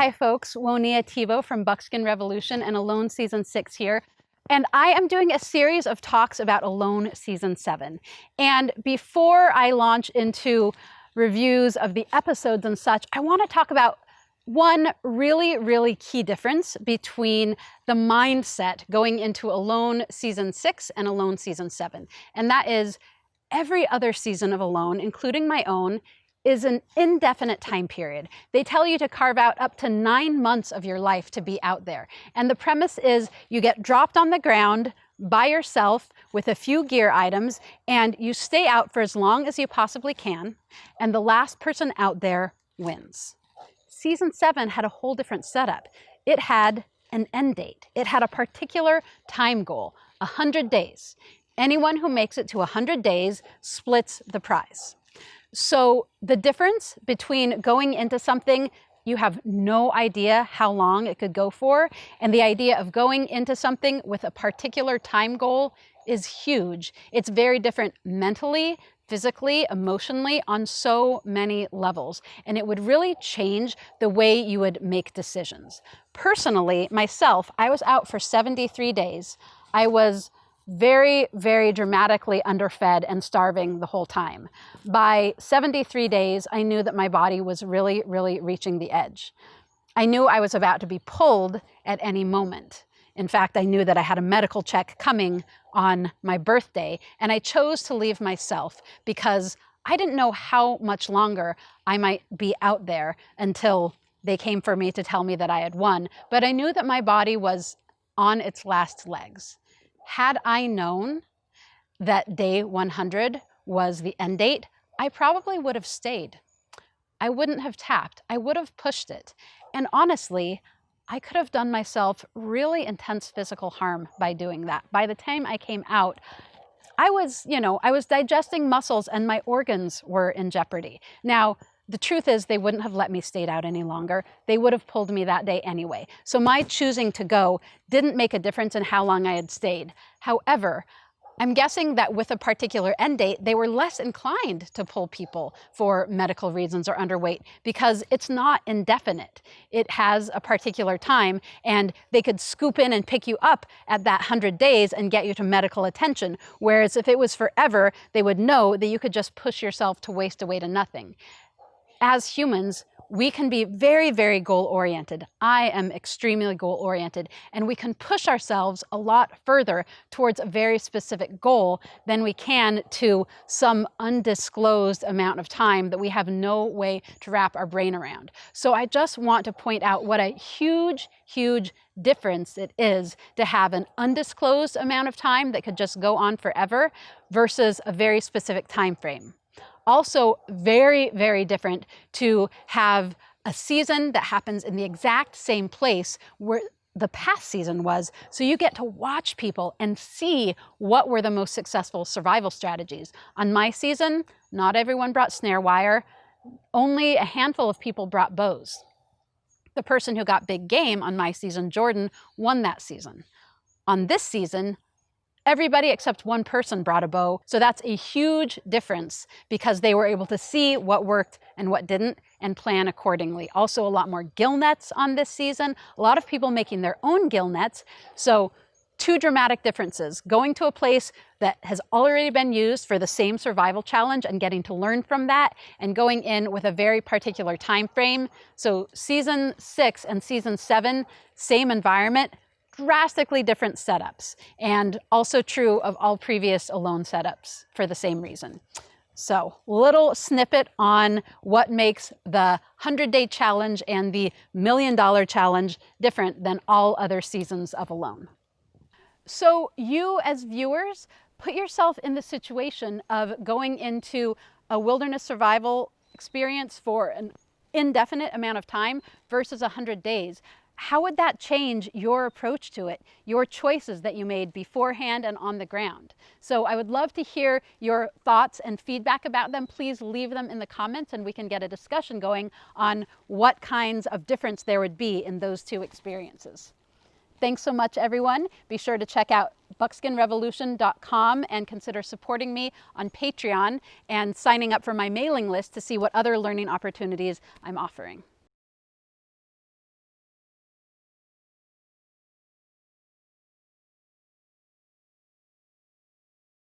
Hi folks, Woniya from Buckskin Revolution and Alone Season 6 here. And I am doing a series of talks about Alone Season 7. And before I launch into reviews of the episodes and such, I want to talk about one really key difference between the mindset going into Alone Season 6 and Alone Season 7. And that is every other season of Alone, including my own, is an indefinite time period. They tell you to carve out up to 9 months of your life to be out there. And the premise is you get dropped on the ground by yourself with a few gear items and you stay out for as long as you possibly can, and the last person out there wins. Season 7 had a whole different setup. It had an end date. It had a particular time goal, 100 days. Anyone who makes it to 100 days splits the prize. So the difference between going into something you have no idea how long it could go for, and the idea of going into something with a particular time goal is huge. It's very different mentally, physically, emotionally, on so many levels. And it would really change the way you would make decisions. Personally, myself, I was out for 73 days. I was very dramatically underfed and starving the whole time. By 73 days, I knew that my body was really reaching the edge. I knew I was about to be pulled at any moment. In fact, I knew that I had a medical check coming on my birthday, and I chose to leave myself because I didn't know how much longer I might be out there until they came for me to tell me that I had won. But I knew that my body was on its last legs. Had I known that day 100 was the end date, I probably would have stayed. I wouldn't have tapped. I would have pushed it. And honestly, I could have done myself really intense physical harm by doing that. By the time I came out, I was digesting muscles and my organs were in jeopardy. Now, the truth is they wouldn't have let me stay out any longer. They would have pulled me that day anyway. So my choosing to go didn't make a difference in how long I had stayed. However, I'm guessing that with a particular end date, they were less inclined to pull people for medical reasons or underweight because it's not indefinite. It has a particular time, and they could scoop in and pick you up at that 100 days and get you to medical attention. Whereas if it was forever, they would know that you could just push yourself to waste away to nothing. As humans, we can be very goal-oriented. I am extremely goal-oriented, and we can push ourselves a lot further towards a very specific goal than we can to some undisclosed amount of time that we have no way to wrap our brain around. So I just want to point out what a huge difference it is to have an undisclosed amount of time that could just go on forever versus a very specific time frame. Also very different to have a season that happens in the exact same place where the past season was, so you get to watch people and see what were the most successful survival strategies. On my season, not everyone brought snare wire. Only a handful of people brought bows. The person who got big game on my season, Jordan, won that season. On this season, everybody except one person brought a bow, so that's a huge difference because they were able to see what worked and what didn't and plan accordingly. Also, a lot more gill nets on this season, a lot of people making their own gill nets. So two dramatic differences: going to a place that has already been used for the same survival challenge and getting to learn from that, and going in with a very particular time frame. So season 6 and season 7, same environment, drastically different setups, and also true of all previous Alone setups for the same reason. So, little snippet on what makes the 100-day challenge and the $1 million challenge different than all other seasons of Alone. So you as viewers, put yourself in the situation of going into a wilderness survival experience for an indefinite amount of time versus 100 days. How would that change your approach to it, your choices that you made beforehand and on the ground? So I would love to hear your thoughts and feedback about them. Please leave them in the comments and we can get a discussion going on what kinds of difference there would be in those two experiences. Thanks so much, everyone. Be sure to check out buckskinrevolution.com and consider supporting me on Patreon and signing up for my mailing list to see what other learning opportunities I'm offering.